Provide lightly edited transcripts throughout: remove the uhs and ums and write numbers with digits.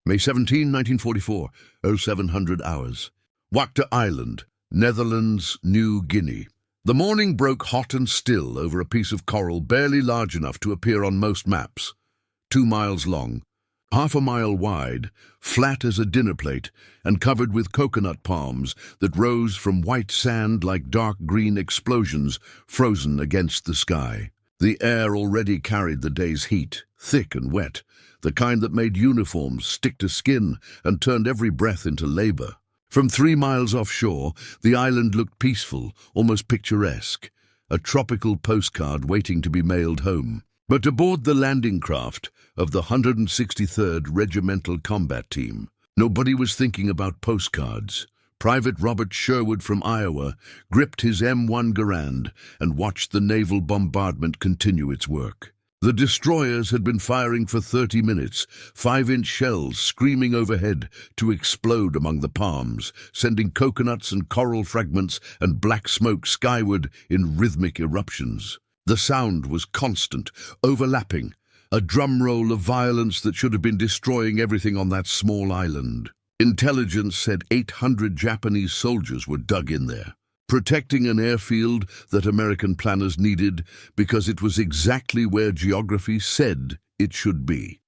May 17, 1944, 0700 hours. Wakde Island, Netherlands, New Guinea. The morning broke hot and still over a piece of coral barely large enough to appear on most maps. 2 miles long, half a mile wide, flat as a dinner plate, and covered with coconut palms that rose from white sand like dark green explosions frozen against the sky. The air already carried the day's heat, thick and wet, the kind that made uniforms stick to skin and turned every breath into labor. From 3 miles offshore, the island looked peaceful, almost picturesque, a tropical postcard waiting to be mailed home. But aboard the landing craft of the 163rd Regimental Combat Team, nobody was thinking about postcards. Private Robert Sherwood from Iowa gripped his M1 Garand and watched the naval bombardment continue its work. The destroyers had been firing for 30 minutes, 5-inch shells screaming overhead to explode among the palms, sending coconuts and coral fragments and black smoke skyward in rhythmic eruptions. The sound was constant, overlapping, a drum roll of violence that should have been destroying everything on that small island. Intelligence said 800 Japanese soldiers were dug in there, protecting an airfield that American planners needed because it was exactly where geography said it should be.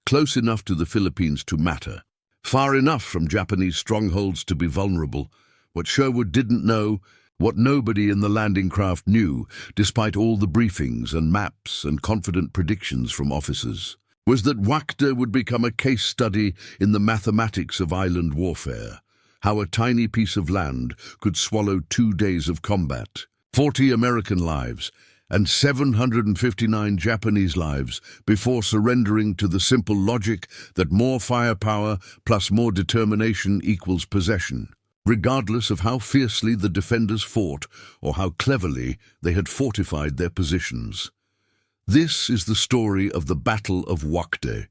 Close enough to the Philippines to matter, far enough from Japanese strongholds to be vulnerable. What Sherwood didn't know, what nobody in the landing craft knew, despite all the briefings and maps and confident predictions from officers, was that Wakde would become a case study in the mathematics of island warfare, how a tiny piece of land could swallow 2 days of combat, 40 American lives, and 759 Japanese lives before surrendering to the simple logic that more firepower plus more determination equals possession, regardless of how fiercely the defenders fought or how cleverly they had fortified their positions. This is the story of the Battle of Wakde,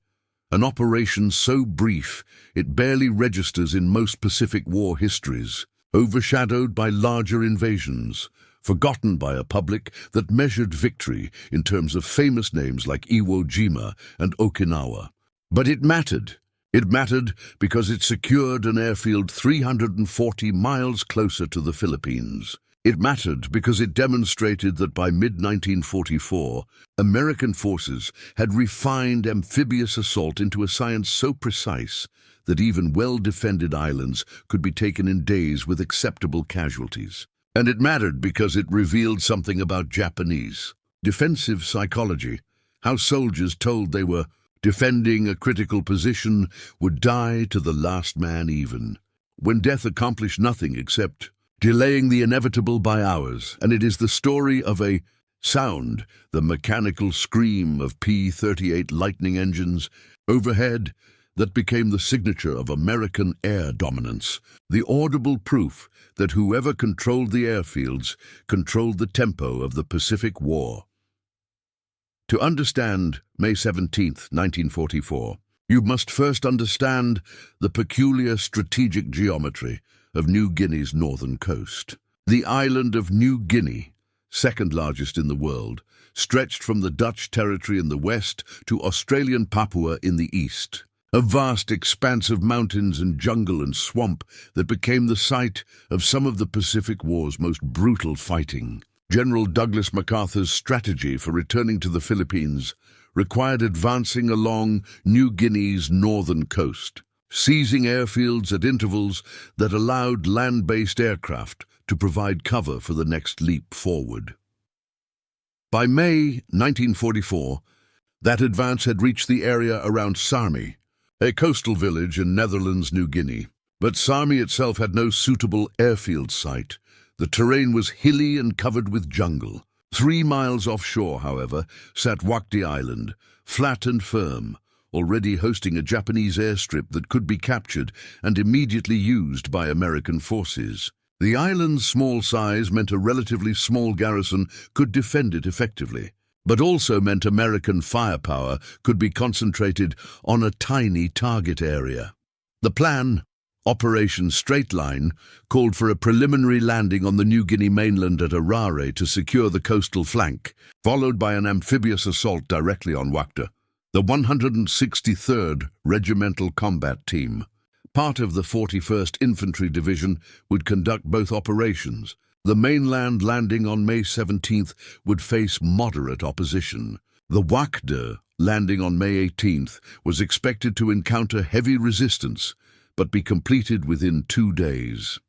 an operation so brief it barely registers in most Pacific War histories, overshadowed by larger invasions, forgotten by a public that measured victory in terms of famous names like Iwo Jima and Okinawa. But it mattered. It mattered because it secured an airfield 340 miles closer to the Philippines. It mattered because it demonstrated that by mid-1944, American forces had refined amphibious assault into a science so precise that even well-defended islands could be taken in days with acceptable casualties. And it mattered because it revealed something about Japanese defensive psychology, how soldiers told they were defending a critical position would die to the last man even, when death accomplished nothing except delaying the inevitable by hours. And it is the story of a sound, the mechanical scream of P-38 Lightning engines overhead, that became the signature of American air dominance, the audible proof that whoever controlled the airfields controlled the tempo of the Pacific War. To understand May 17, 1944, you must first understand the peculiar strategic geometry of New Guinea's northern coast. The island of New Guinea, second largest in the world, stretched from the Dutch territory in the west to Australian Papua in the east. A vast expanse of mountains and jungle and swamp that became the site of some of the Pacific War's most brutal fighting. General Douglas MacArthur's strategy for returning to the Philippines required advancing along New Guinea's northern coast, seizing airfields at intervals that allowed land-based aircraft to provide cover for the next leap forward. By May 1944, that advance had reached the area around Sarmi, a coastal village in Netherlands, New Guinea. But Sarmi itself had no suitable airfield site. The terrain was hilly and covered with jungle. 3 miles offshore, however, sat Wakde Island, flat and firm, already hosting a Japanese airstrip that could be captured and immediately used by American forces. The island's small size meant a relatively small garrison could defend it effectively, but also meant American firepower could be concentrated on a tiny target area. The plan, Operation Straight Line, called for a preliminary landing on the New Guinea mainland at Arare to secure the coastal flank, followed by an amphibious assault directly on Wakde. The 163rd Regimental Combat Team, part of the 41st Infantry Division, would conduct both operations. The mainland landing on May 17th would face moderate opposition. The Wakde landing on May 18th was expected to encounter heavy resistance, but be completed within 2 days.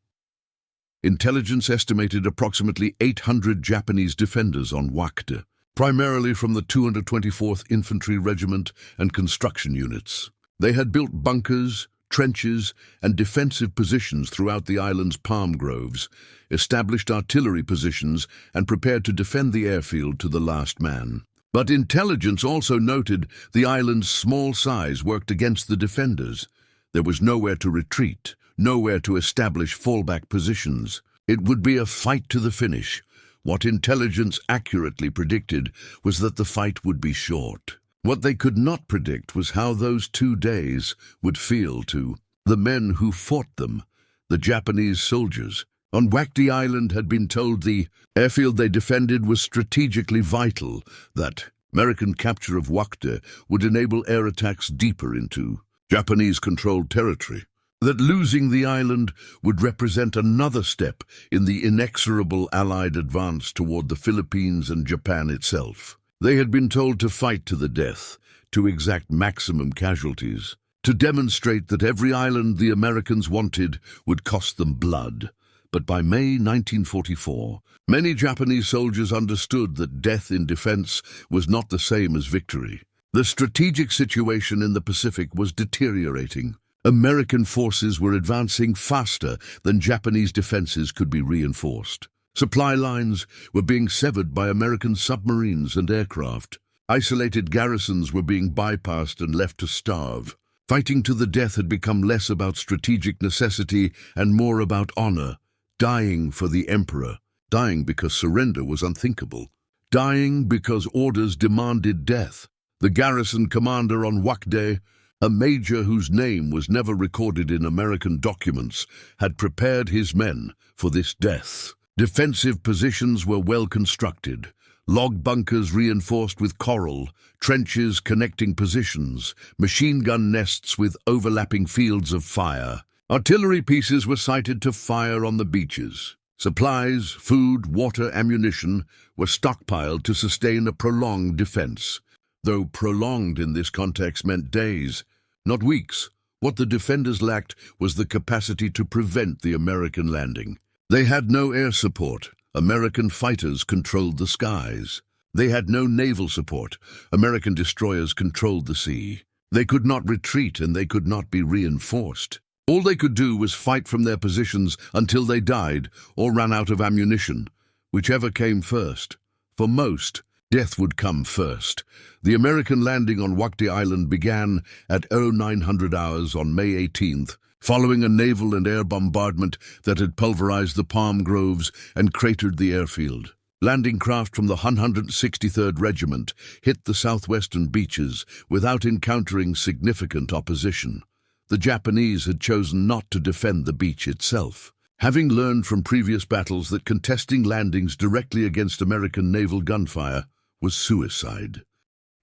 Intelligence estimated approximately 800 Japanese defenders on Wakde, primarily from the 224th Infantry Regiment and construction units. They had built bunkers, trenches, and defensive positions throughout the island's palm groves, established artillery positions, and prepared to defend the airfield to the last man. But intelligence also noted the island's small size worked against the defenders. There was nowhere to retreat, nowhere to establish fallback positions. It would be a fight to the finish. What intelligence accurately predicted was that the fight would be short. What they could not predict was how those 2 days would feel to the men who fought them, the Japanese soldiers. On Wakde Island had been told the airfield they defended was strategically vital, that American capture of Wakde would enable air attacks deeper into Japanese-controlled territory, that losing the island would represent another step in the inexorable Allied advance toward the Philippines and Japan itself. They had been told to fight to the death, to exact maximum casualties, to demonstrate that every island the Americans wanted would cost them blood. But by May 1944, many Japanese soldiers understood that death in defense was not the same as victory. The strategic situation in the Pacific was deteriorating. American forces were advancing faster than Japanese defenses could be reinforced. Supply lines were being severed by American submarines and aircraft. Isolated garrisons were being bypassed and left to starve. Fighting to the death had become less about strategic necessity and more about honor. Dying for the emperor, dying because surrender was unthinkable, dying because orders demanded death. The garrison commander on Wakde, a major whose name was never recorded in American documents, had prepared his men for this death. Defensive positions were well constructed, log bunkers reinforced with coral, trenches connecting positions, machine gun nests with overlapping fields of fire. Artillery pieces were sighted to fire on the beaches. Supplies, food, water, ammunition were stockpiled to sustain a prolonged defense. Though prolonged in this context meant days, not weeks. What the defenders lacked was the capacity to prevent the American landing. They had no air support. American fighters controlled the skies. They had no naval support. American destroyers controlled the sea. They could not retreat and they could not be reinforced. All they could do was fight from their positions until they died or ran out of ammunition, whichever came first. For most, death would come first. The American landing on Wakde Island began at 0900 hours on May 18th, following a naval and air bombardment that had pulverized the palm groves and cratered the airfield. Landing craft from the 163rd Regiment hit the southwestern beaches without encountering significant opposition. The Japanese had chosen not to defend the beach itself, having learned from previous battles that contesting landings directly against American naval gunfire was suicide.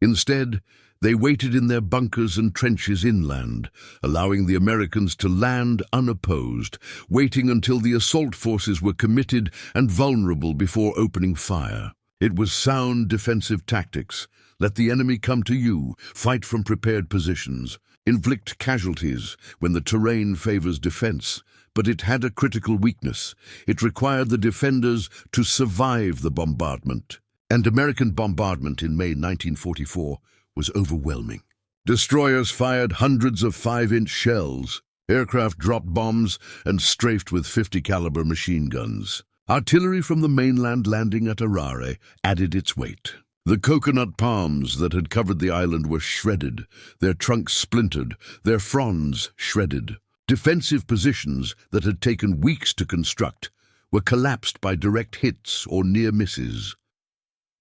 Instead, they waited in their bunkers and trenches inland, allowing the Americans to land unopposed, waiting until the assault forces were committed and vulnerable before opening fire. It was sound defensive tactics. Let the enemy come to you, fight from prepared positions. Inflict casualties when the terrain favors defense, but it had a critical weakness. It required the defenders to survive the bombardment. And American bombardment in May 1944 was overwhelming. Destroyers fired hundreds of 5-inch shells. Aircraft dropped bombs and strafed with 50-caliber machine guns. Artillery from the mainland landing at Arare added its weight. The coconut palms that had covered the island were shredded, their trunks splintered, their fronds shredded. Defensive positions that had taken weeks to construct were collapsed by direct hits or near misses.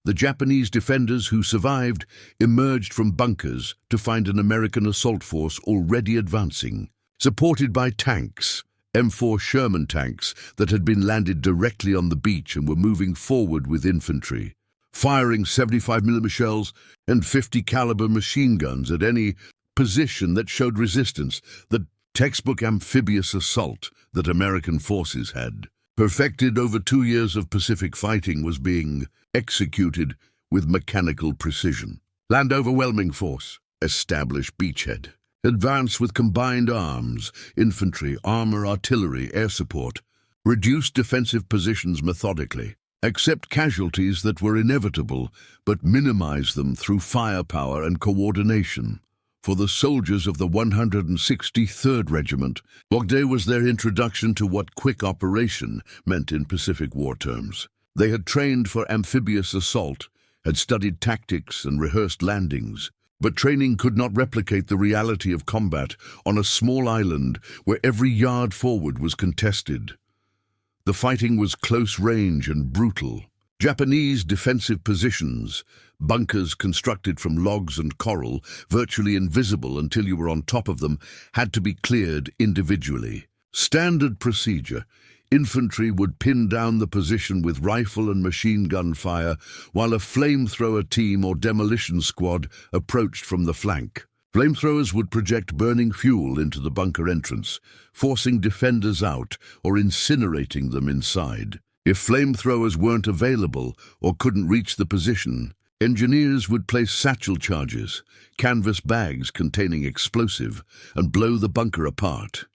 The Japanese defenders who survived emerged from bunkers to find an American assault force already advancing, supported by tanks, M4 Sherman tanks that had been landed directly on the beach and were moving forward with infantry. firing 75mm shells and 50 caliber machine guns at any position that showed resistance. The textbook amphibious assault that American forces had perfected over 2 years of Pacific fighting was being executed with mechanical precision. Land overwhelming force. Establish beachhead. Advance with combined arms, infantry, armor, artillery, air support. Reduce defensive positions methodically. Accept casualties that were inevitable, but minimize them through firepower and coordination. For the soldiers of the 163rd Regiment, Wakde was their introduction to what quick operation meant in Pacific War terms. They had trained for amphibious assault, had studied tactics and rehearsed landings, but training could not replicate the reality of combat on a small island where every yard forward was contested. The fighting was close range and brutal. Japanese defensive positions, bunkers constructed from logs and coral, virtually invisible until you were on top of them, had to be cleared individually. Standard procedure: infantry would pin down the position with rifle and machine gun fire, while a flamethrower team or demolition squad approached from the flank. Flamethrowers would project burning fuel into the bunker entrance, forcing defenders out or incinerating them inside. If flamethrowers weren't available or couldn't reach the position, engineers would place satchel charges, canvas bags containing explosive, and blow the bunker apart.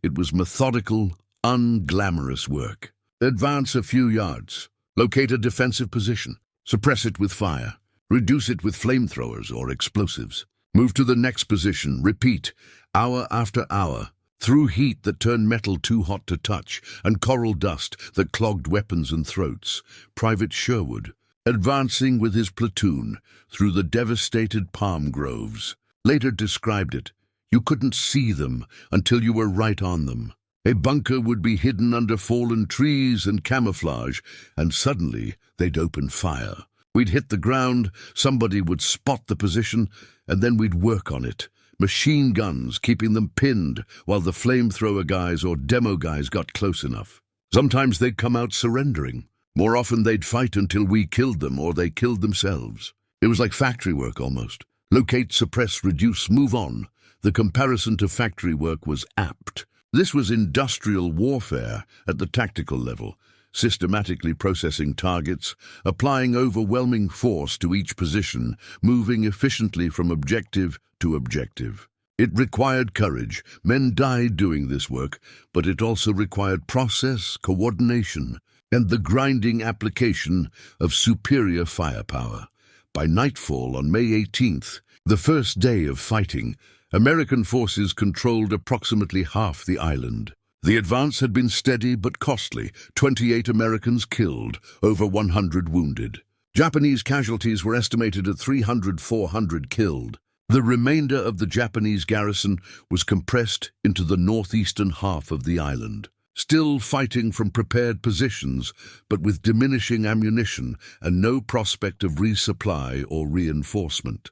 It was methodical, unglamorous work. Advance a few yards. Locate a defensive position. Suppress it with fire. Reduce it with flamethrowers or explosives. Move to the next position. Repeat, hour after hour. Through heat that turned metal too hot to touch and coral dust that clogged weapons and throats, Private Sherwood, advancing with his platoon through the devastated palm groves, later described it. You couldn't see them until you were right on them. A bunker would be hidden under fallen trees and camouflage, and suddenly they'd open fire. We'd hit the ground, somebody would spot the position, and then we'd work on it. Machine guns keeping them pinned while the flamethrower guys or demo guys got close enough. Sometimes they'd come out surrendering. More often they'd fight until we killed them or they killed themselves. It was like factory work almost. Locate, suppress, reduce, move on. The comparison to factory work was apt. This was industrial warfare at the tactical level, systematically processing targets, applying overwhelming force to each position, moving efficiently from objective to objective. It required courage. Men died doing this work, but it also required process, coordination, and the grinding application of superior firepower. By nightfall on May 18th, the first day of fighting, American forces controlled approximately half the island. The advance had been steady but costly. 28 Americans killed, over 100 wounded. Japanese casualties were estimated at 300–400 killed. The remainder of the Japanese garrison was compressed into the northeastern half of the island, still fighting from prepared positions, but with diminishing ammunition and no prospect of resupply or reinforcement.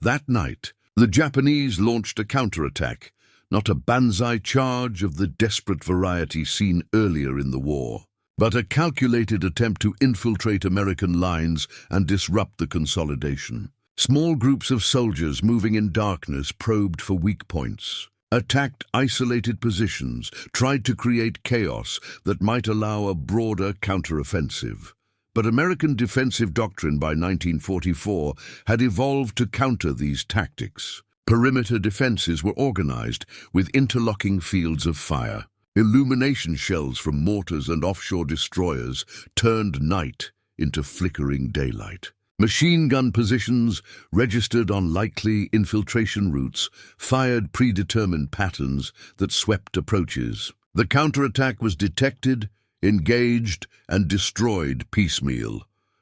That night, the Japanese launched a counterattack, not a banzai charge of the desperate variety seen earlier in the war, but a calculated attempt to infiltrate American lines and disrupt the consolidation. Small groups of soldiers moving in darkness probed for weak points, attacked isolated positions, tried to create chaos that might allow a broader counteroffensive. But American defensive doctrine by 1944 had evolved to counter these tactics. Perimeter defenses were organized with interlocking fields of fire. Illumination shells from mortars and offshore destroyers turned night into flickering daylight. Machine gun positions, registered on likely infiltration routes, fired predetermined patterns that swept approaches. The counterattack was detected, engaged, and destroyed piecemeal.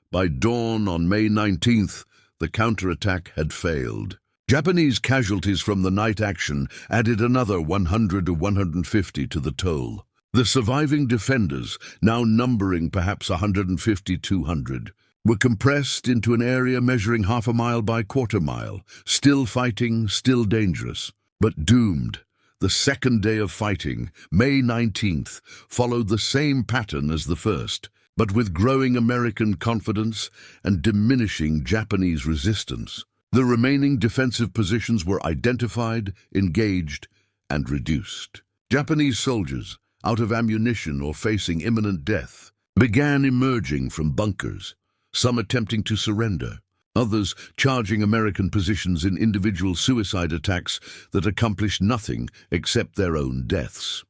By dawn on May 19th, the counterattack had failed. Japanese casualties from the night action added another 100 to 150 to the toll. The surviving defenders, now numbering perhaps 150–200, were compressed into an area measuring half a mile by quarter mile, still fighting, still dangerous, but doomed. The second day of fighting, May 19th, followed the same pattern as the first. But with growing American confidence and diminishing Japanese resistance, the remaining defensive positions were identified, engaged, and reduced. Japanese soldiers, out of ammunition or facing imminent death, began emerging from bunkers, some attempting to surrender, others charging American positions in individual suicide attacks that accomplished nothing except their own deaths.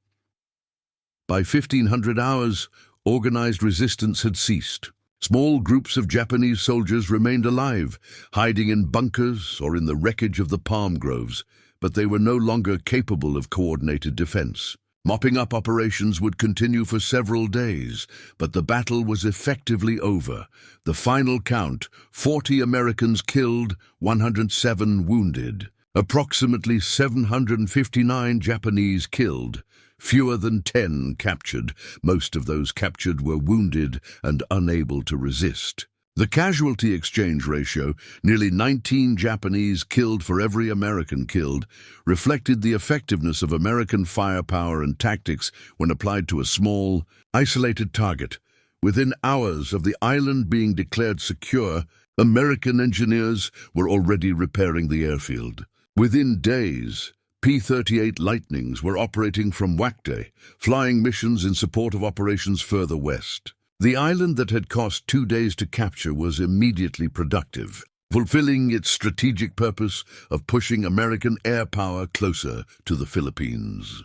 By 1500 hours, organized resistance had ceased. Small groups of Japanese soldiers remained alive, hiding in bunkers or in the wreckage of the palm groves, but they were no longer capable of coordinated defense. Mopping up operations would continue for several days, but the battle was effectively over. The final count: 40 Americans killed, 107 wounded. Approximately 759 Japanese killed, fewer than 10 captured. Most of those captured were wounded and unable to resist. The casualty exchange ratio, nearly 19 Japanese killed for every American killed, reflected the effectiveness of American firepower and tactics when applied to a small, isolated target. Within hours of the island being declared secure, American engineers were already repairing the airfield. Within days, P-38 Lightnings were operating from Wakde, flying missions in support of operations further west. The island that had cost 2 days to capture was immediately productive, fulfilling its strategic purpose of pushing American air power closer to the Philippines.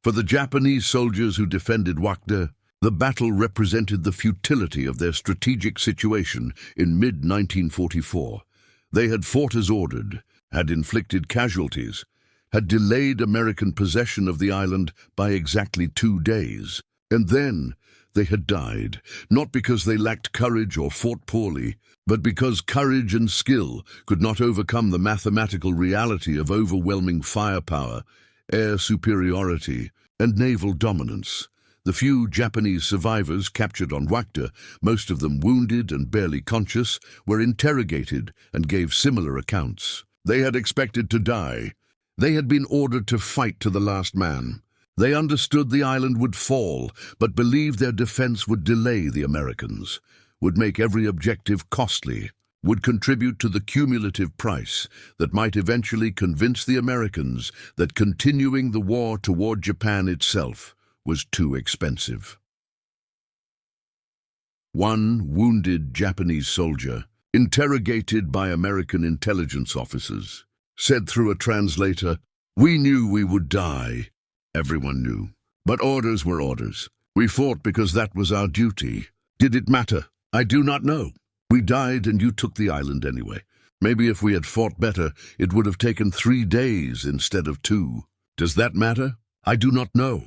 For the Japanese soldiers who defended Wakde, the battle represented the futility of their strategic situation in mid-1944. They had fought as ordered, had inflicted casualties, had delayed American possession of the island by exactly 2 days, and then they had died, not because they lacked courage or fought poorly, but because courage and skill could not overcome the mathematical reality of overwhelming firepower, air superiority, and naval dominance. The few Japanese survivors captured on Wakde, most of them wounded and barely conscious, were interrogated and gave similar accounts. They had expected to die. They had been ordered to fight to the last man. They understood the island would fall, but believed their defense would delay the Americans, would make every objective costly, would contribute to the cumulative price that might eventually convince the Americans that continuing the war toward Japan itself was too expensive. One wounded Japanese soldier, interrogated by American intelligence officers, said through a translator, "We knew we would die." Everyone knew. But orders were orders. We fought because that was our duty. Did it matter? I do not know. We died and you took the island anyway. Maybe if we had fought better, it would have taken 3 days instead of 2. Does that matter? I do not know.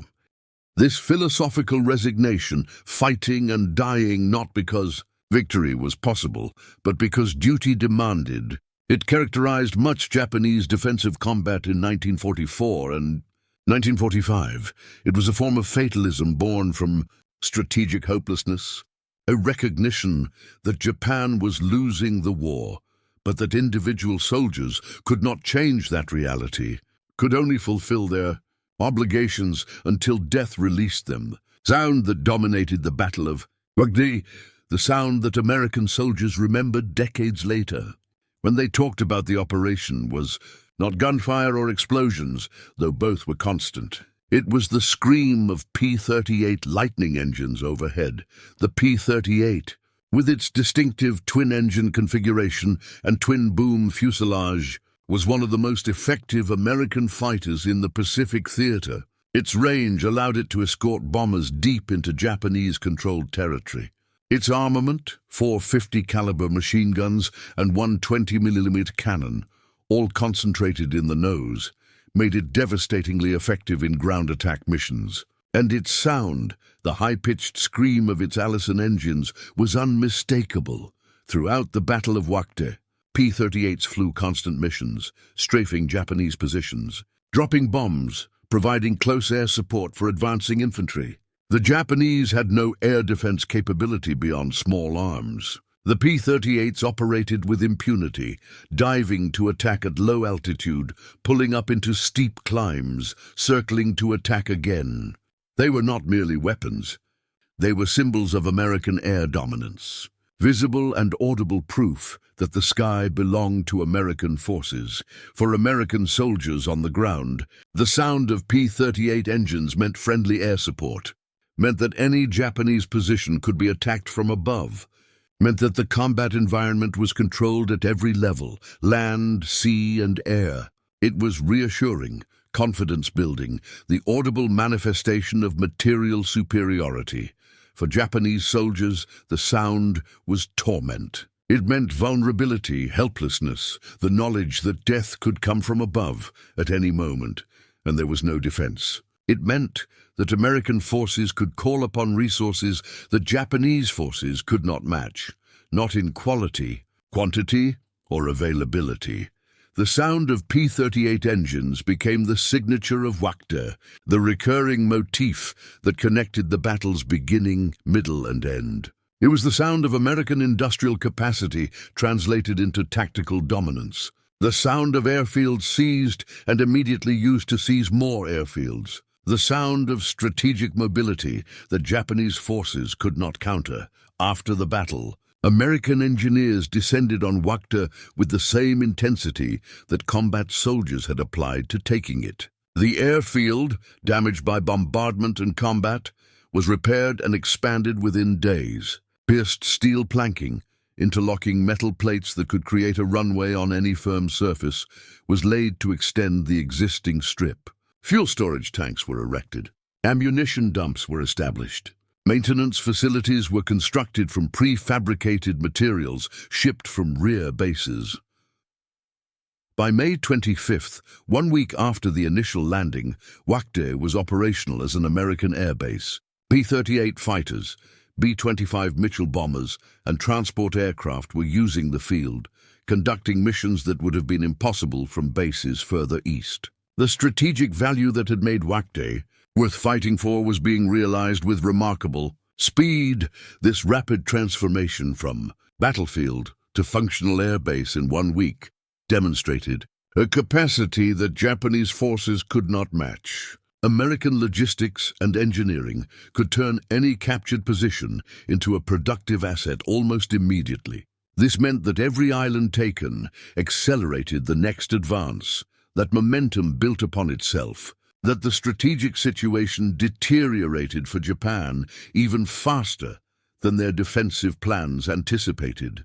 This philosophical resignation, fighting and dying not because victory was possible, but because duty demanded, it characterized much Japanese defensive combat in 1944 and 1945. It was a form of fatalism born from strategic hopelessness, a recognition that Japan was losing the war, but that individual soldiers could not change that reality, could only fulfill their obligations until death released them. Sound that dominated the Battle of Wakde, the sound that American soldiers remembered decades later. When they talked about the operation, was not gunfire or explosions, though both were constant. It was the scream of P-38 Lightning engines overhead. The P-38, with its distinctive twin-engine configuration and twin-boom fuselage, was one of the most effective American fighters in the Pacific theater. Its range allowed it to escort bombers deep into Japanese-controlled territory. Its armament, 4 50-caliber machine guns and 1 20mm cannon, all concentrated in the nose, made it devastatingly effective in ground attack missions. And its sound, the high-pitched scream of its Allison engines, was unmistakable. Throughout the Battle of Wakde, P-38s flew constant missions, strafing Japanese positions, dropping bombs, providing close air support for advancing infantry. The Japanese had no air defense capability beyond small arms. The P-38s operated with impunity, diving to attack at low altitude, pulling up into steep climbs, circling to attack again. They were not merely weapons. They were symbols of American air dominance, visible and audible proof that the sky belonged to American forces. For American soldiers on the ground, the sound of P-38 engines meant friendly air support, meant that any Japanese position could be attacked from above, meant that the combat environment was controlled at every level, land, sea, and air. It was reassuring, confidence-building, the audible manifestation of material superiority. For Japanese soldiers, the sound was torment. It meant vulnerability, helplessness, the knowledge that death could come from above at any moment, and there was no defense. It meant that American forces could call upon resources that Japanese forces could not match, not in quality, quantity, or availability. The sound of P-38 engines became the signature of Wakde, the recurring motif that connected the battle's beginning, middle, and end. It was the sound of American industrial capacity translated into tactical dominance. The sound of airfields seized and immediately used to seize more airfields. The sound of strategic mobility that Japanese forces could not counter. After the battle, American engineers descended on Wakde with the same intensity that combat soldiers had applied to taking it. The airfield, damaged by bombardment and combat, was repaired and expanded within days. Pierced steel planking, interlocking metal plates that could create a runway on any firm surface, was laid to extend the existing strip. Fuel storage tanks were erected. Ammunition dumps were established. Maintenance facilities were constructed from prefabricated materials shipped from rear bases. By May 25th, 1 week after the initial landing, Wakde was operational as an American airbase. P-38 fighters, B-25 Mitchell bombers, and transport aircraft were using the field, conducting missions that would have been impossible from bases further east. The strategic value that had made Wakde worth fighting for was being realized with remarkable speed. This rapid transformation from battlefield to functional airbase in 1 week demonstrated a capacity that Japanese forces could not match. American logistics and engineering could turn any captured position into a productive asset almost immediately. This meant that every island taken accelerated the next advance, that momentum built upon itself, that the strategic situation deteriorated for Japan even faster than their defensive plans anticipated.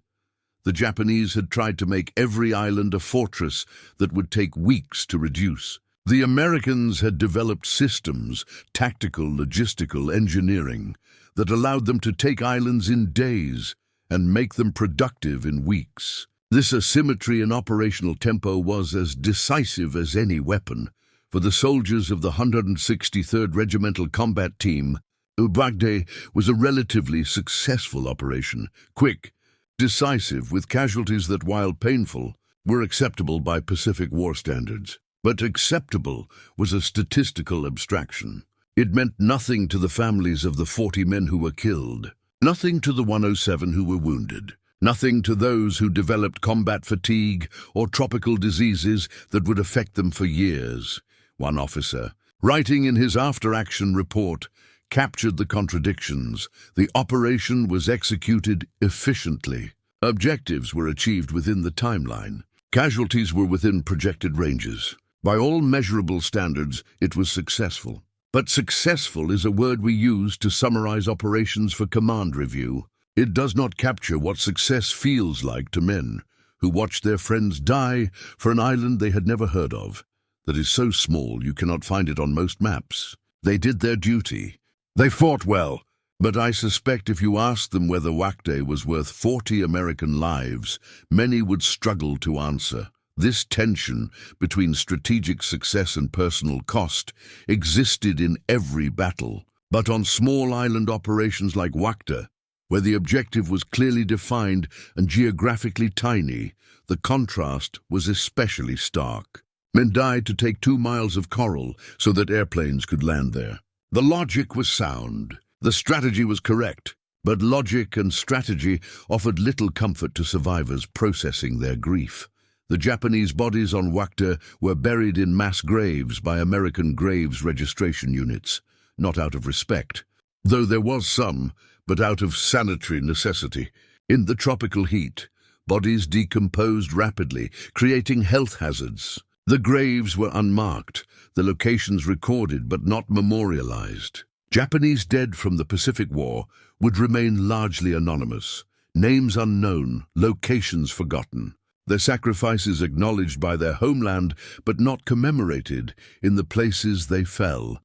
The Japanese had tried to make every island a fortress that would take weeks to reduce. The Americans had developed systems, tactical, logistical, engineering, that allowed them to take islands in days and make them productive in weeks. This asymmetry in operational tempo was as decisive as any weapon. For the soldiers of the 163rd Regimental Combat Team, Wakde was a relatively successful operation, quick, decisive, with casualties that, while painful, were acceptable by Pacific War standards. But acceptable was a statistical abstraction. It meant nothing to the families of the 40 men who were killed, nothing to the 107 who were wounded, nothing to those who developed combat fatigue or tropical diseases that would affect them for years. One officer, writing in his after-action report, captured the contradictions. The operation was executed efficiently. Objectives were achieved within the timeline. Casualties were within projected ranges. By all measurable standards, it was successful. But successful is a word we use to summarize operations for command review. It does not capture what success feels like to men who watched their friends die for an island they had never heard of, that is so small you cannot find it on most maps. They did their duty. They fought well, but I suspect if you asked them whether Wakde was worth 40 American lives, many would struggle to answer. This tension between strategic success and personal cost existed in every battle, but on small island operations like Wakde, where the objective was clearly defined and geographically tiny, the contrast was especially stark. Men died to take 2 miles of coral so that airplanes could land there. The logic was sound. The strategy was correct. But logic and strategy offered little comfort to survivors processing their grief. The Japanese bodies on Wakde were buried in mass graves by American graves registration units, not out of respect, though there was some, but out of sanitary necessity. In the tropical heat, bodies decomposed rapidly, creating health hazards. The graves were unmarked, the locations recorded but not memorialized. Japanese dead from the Pacific War would remain largely anonymous, names unknown, locations forgotten. Their sacrifices acknowledged by their homeland but not commemorated in the places they fell.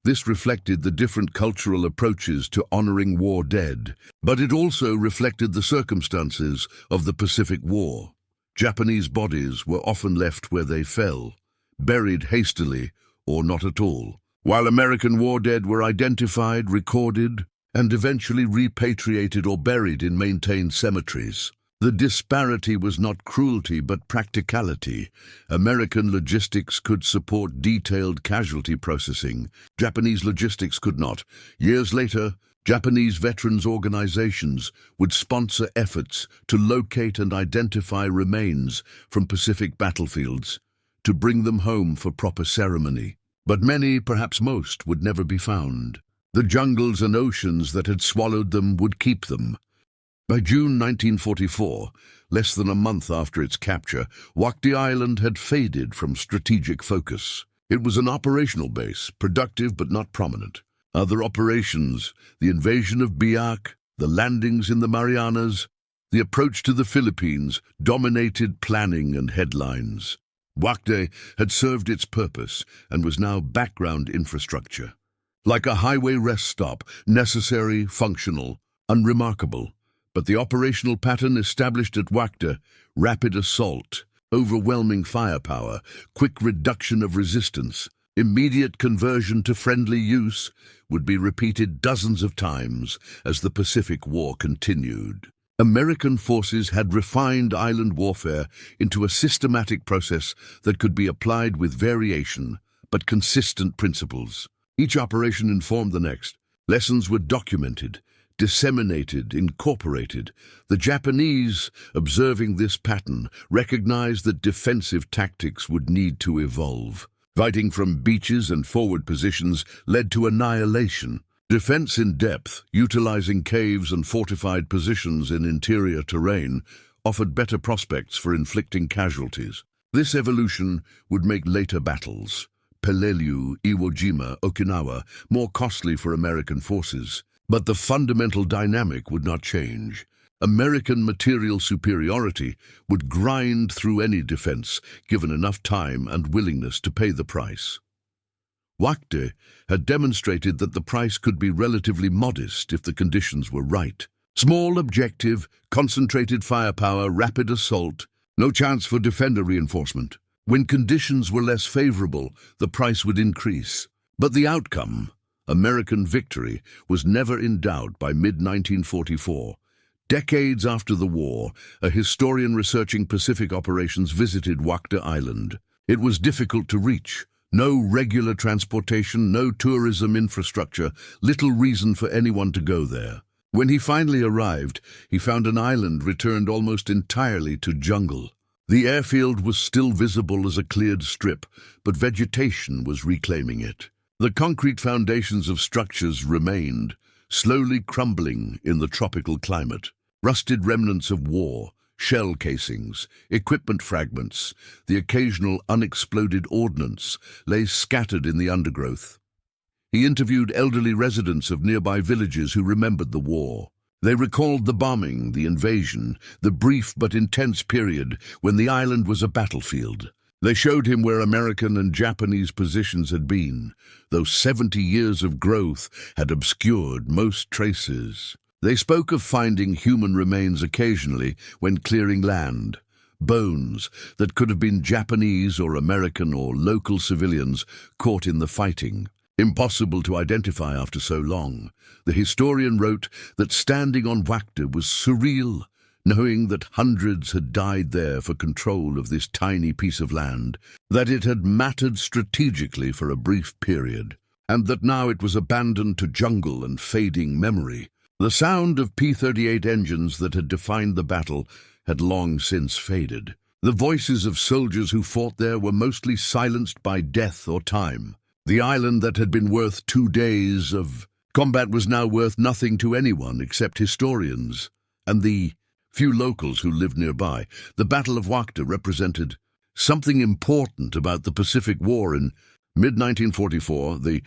This reflected the different cultural approaches to honoring war dead, but it also reflected the circumstances of the Pacific War. Japanese bodies were often left where they fell, buried hastily or not at all, while American war dead were identified, recorded, and eventually repatriated or buried in maintained cemeteries. The disparity was not cruelty but practicality. American logistics could support detailed casualty processing. Japanese logistics could not. Years later, Japanese veterans organizations would sponsor efforts to locate and identify remains from Pacific battlefields, to bring them home for proper ceremony. But many, perhaps most, would never be found. The jungles and oceans that had swallowed them would keep them. By June 1944, less than a month after its capture, Wakde Island had faded from strategic focus. It was an operational base, productive but not prominent. Other operations, the invasion of Biak, the landings in the Marianas, the approach to the Philippines, dominated planning and headlines. Wakde had served its purpose and was now background infrastructure. Like a highway rest stop, necessary, functional, unremarkable. But the operational pattern established at Wakde, rapid assault, overwhelming firepower, quick reduction of resistance, immediate conversion to friendly use, would be repeated dozens of times as the Pacific War continued. American forces had refined island warfare into a systematic process that could be applied with variation, but consistent principles. Each operation informed the next. Lessons were documented, disseminated, incorporated. The Japanese, observing this pattern, recognized that defensive tactics would need to evolve. Fighting from beaches and forward positions led to annihilation. Defense in depth, utilizing caves and fortified positions in interior terrain, offered better prospects for inflicting casualties. This evolution would make later battles, Peleliu, Iwo Jima, Okinawa, more costly for American forces. But the fundamental dynamic would not change. American material superiority would grind through any defense, given enough time and willingness to pay the price. Wakde had demonstrated that the price could be relatively modest if the conditions were right. Small objective, concentrated firepower, rapid assault, no chance for defender reinforcement. When conditions were less favorable, the price would increase. But the outcome, American victory, was never in doubt by mid-1944. Decades after the war, a historian researching Pacific operations visited Wakde Island. It was difficult to reach. No regular transportation, no tourism infrastructure, little reason for anyone to go there. When he finally arrived, he found an island returned almost entirely to jungle. The airfield was still visible as a cleared strip, but vegetation was reclaiming it. The concrete foundations of structures remained, slowly crumbling in the tropical climate. Rusted remnants of war, shell casings, equipment fragments, the occasional unexploded ordnance lay scattered in the undergrowth. He interviewed elderly residents of nearby villages who remembered the war. They recalled the bombing, the invasion, the brief but intense period when the island was a battlefield. They showed him where American and Japanese positions had been, though 70 years of growth had obscured most traces. They spoke of finding human remains occasionally when clearing land, bones that could have been Japanese or American or local civilians caught in the fighting. Impossible to identify after so long. The historian wrote that standing on Wakde was surreal, knowing that hundreds had died there for control of this tiny piece of land, that it had mattered strategically for a brief period, and that now it was abandoned to jungle and fading memory. The sound of P-38 engines that had defined the battle had long since faded. The voices of soldiers who fought there were mostly silenced by death or time. The island that had been worth 2 days of Combat was now worth nothing to anyone except historians and the few locals who lived nearby. The Battle of Wakde represented something important about the Pacific War in mid-1944, the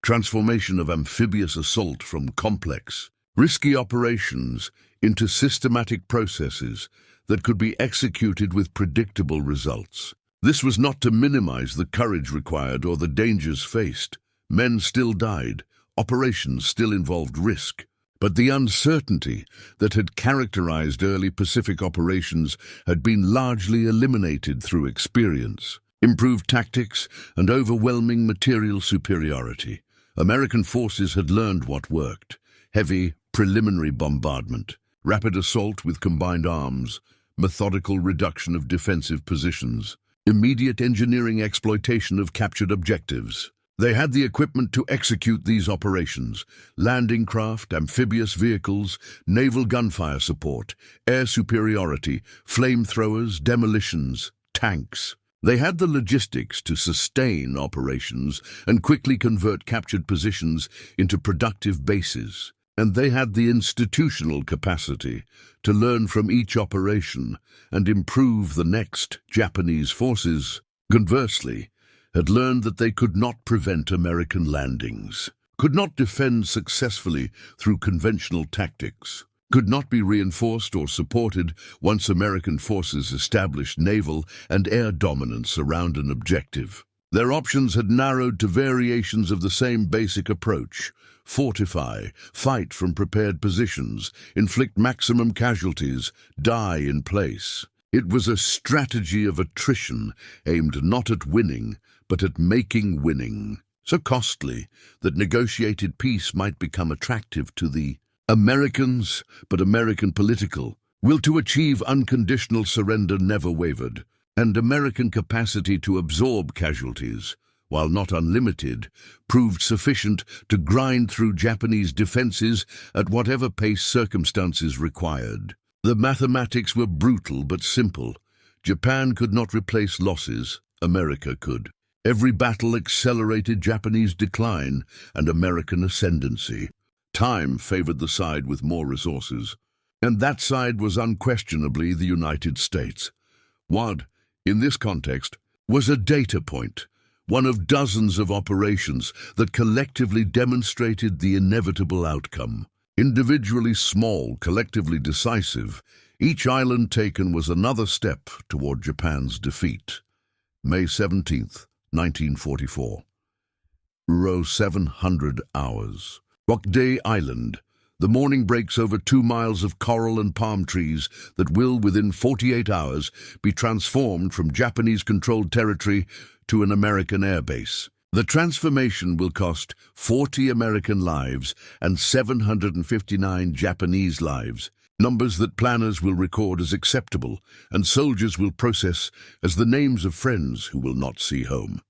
transformation of amphibious assault from complex, risky operations into systematic processes that could be executed with predictable results. This was not to minimize the courage required or the dangers faced. Men still died, operations still involved risk, but the uncertainty that had characterized early Pacific operations had been largely eliminated through experience, improved tactics, and overwhelming material superiority. American forces had learned what worked: heavy, preliminary bombardment, rapid assault with combined arms, methodical reduction of defensive positions, immediate engineering exploitation of captured objectives. They had the equipment to execute these operations: landing craft, amphibious vehicles, naval gunfire support, air superiority, flamethrowers, demolitions, tanks. They had the logistics to sustain operations and quickly convert captured positions into productive bases. And they had the institutional capacity to learn from each operation and improve the next. Japanese forces, conversely, had learned that they could not prevent American landings, could not defend successfully through conventional tactics, could not be reinforced or supported once American forces established naval and air dominance around an objective. Their options had narrowed to variations of the same basic approach: fortify, fight from prepared positions, inflict maximum casualties, die in place. It was a strategy of attrition aimed not at winning, but at making winning, so costly that negotiated peace might become attractive to the Americans, but American political will to achieve unconditional surrender never wavered, and American capacity to absorb casualties, while not unlimited, proved sufficient to grind through Japanese defenses at whatever pace circumstances required. The mathematics were brutal but simple. Japan could not replace losses, America could. Every battle accelerated Japanese decline and American ascendancy. Time favored the side with more resources, and that side was unquestionably the United States. Wakde, in this context, was a data point, one of dozens of operations that collectively demonstrated the inevitable outcome. Individually small, collectively decisive, each island taken was another step toward Japan's defeat. May 17th, 1944. 700 hours. Wakde Island. The morning breaks over 2 miles of coral and palm trees that will, within 48 hours, be transformed from Japanese-controlled territory to an American airbase. The transformation will cost 40 American lives and 759 Japanese lives, numbers that planners will record as acceptable and soldiers will process as the names of friends who will not see home.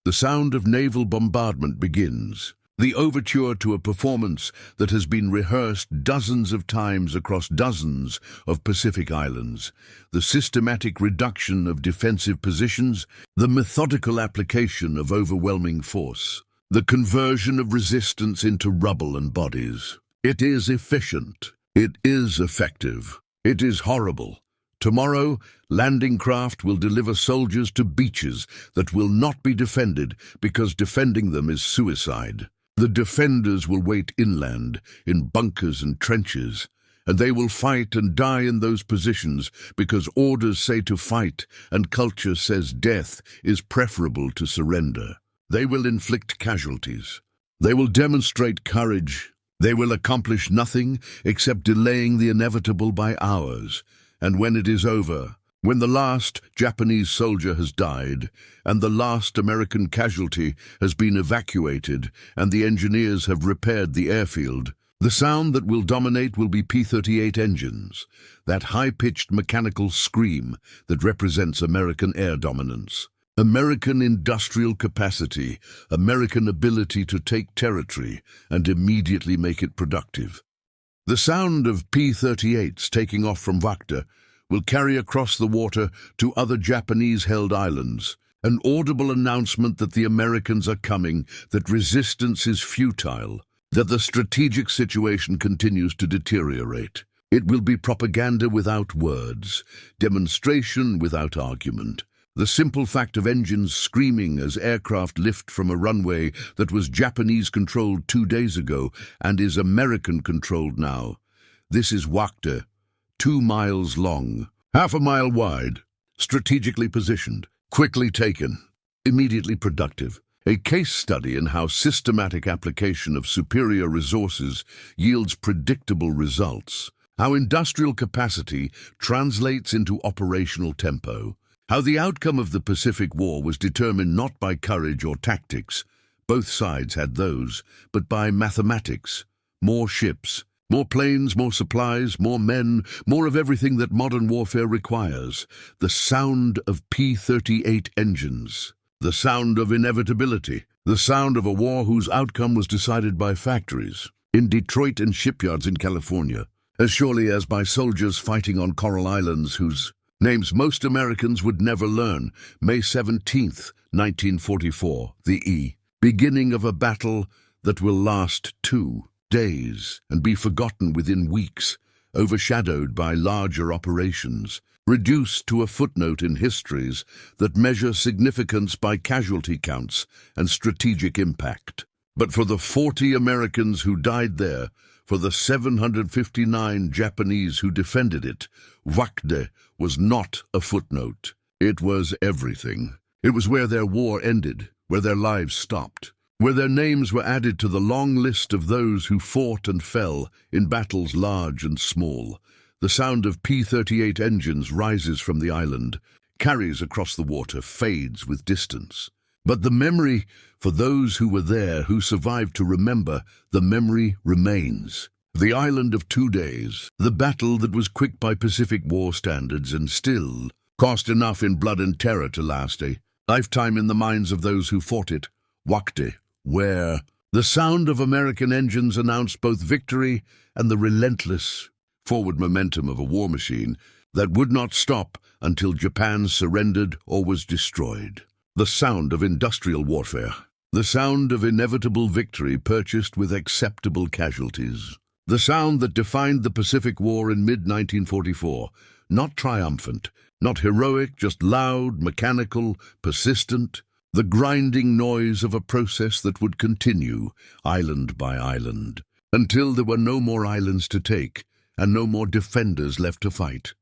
The sound of naval bombardment begins. The overture to a performance that has been rehearsed dozens of times across dozens of Pacific islands, the systematic reduction of defensive positions, the methodical application of overwhelming force, the conversion of resistance into rubble and bodies. It is efficient. It is effective. It is horrible. Tomorrow, landing craft will deliver soldiers to beaches that will not be defended because defending them is suicide. The defenders will wait inland, in bunkers and trenches, and they will fight and die in those positions because orders say to fight and culture says death is preferable to surrender. They will inflict casualties. They will demonstrate courage. They will accomplish nothing except delaying the inevitable by hours, and when it is over, when the last Japanese soldier has died, and the last American casualty has been evacuated, and the engineers have repaired the airfield, the sound that will dominate will be P-38 engines, that high-pitched mechanical scream that represents American air dominance. American industrial capacity, American ability to take territory and immediately make it productive. The sound of P-38s taking off from Wakde will carry across the water to other Japanese-held islands, An audible announcement that the Americans are coming, that resistance is futile, that the strategic situation continues to deteriorate. It will be propaganda without words, demonstration without argument. The simple fact of engines screaming as aircraft lift from a runway that was Japanese-controlled 2 days ago and is American-controlled now. This is Wakde, 2 miles long, half a mile wide, strategically positioned, quickly taken, immediately productive. A case study in how systematic application of superior resources yields predictable results. How industrial capacity translates into operational tempo. How the outcome of the Pacific War was determined not by courage or tactics, both sides had those, but by mathematics. More ships, more planes, more supplies, more men, more of everything that modern warfare requires. The sound of P-38 engines. The sound of inevitability. The sound of a war whose outcome was decided by factories, in Detroit and shipyards in California, as surely as by soldiers fighting on coral islands whose names most Americans would never learn. May 17th, 1944, the beginning of a battle that will last 2 days and be forgotten within weeks, overshadowed by larger operations, reduced to a footnote in histories that measure significance by casualty counts and strategic impact. But for the 40 Americans who died there, for the 759 Japanese who defended it, Wakde was not a footnote. It was everything. It was where their war ended, where their lives stopped, where their names were added to the long list of those who fought and fell in battles large and small. The sound of P-38 engines rises from the island, carries across the water, fades with distance. But the memory, for those who were there, who survived to remember, the memory remains. The island of 2 days, the battle that was quick by Pacific War standards and still cost enough in blood and terror to last a lifetime in the minds of those who fought it. Wakde, where the sound of American engines announced both victory and the relentless forward momentum of a war machine that would not stop until Japan surrendered or was destroyed. The sound of industrial warfare. The sound of inevitable victory purchased with acceptable casualties. The sound that defined the Pacific War in mid-1944. Not triumphant, not heroic, just loud, mechanical, persistent. The grinding noise of a process that would continue, island by island, until there were no more islands to take and no more defenders left to fight.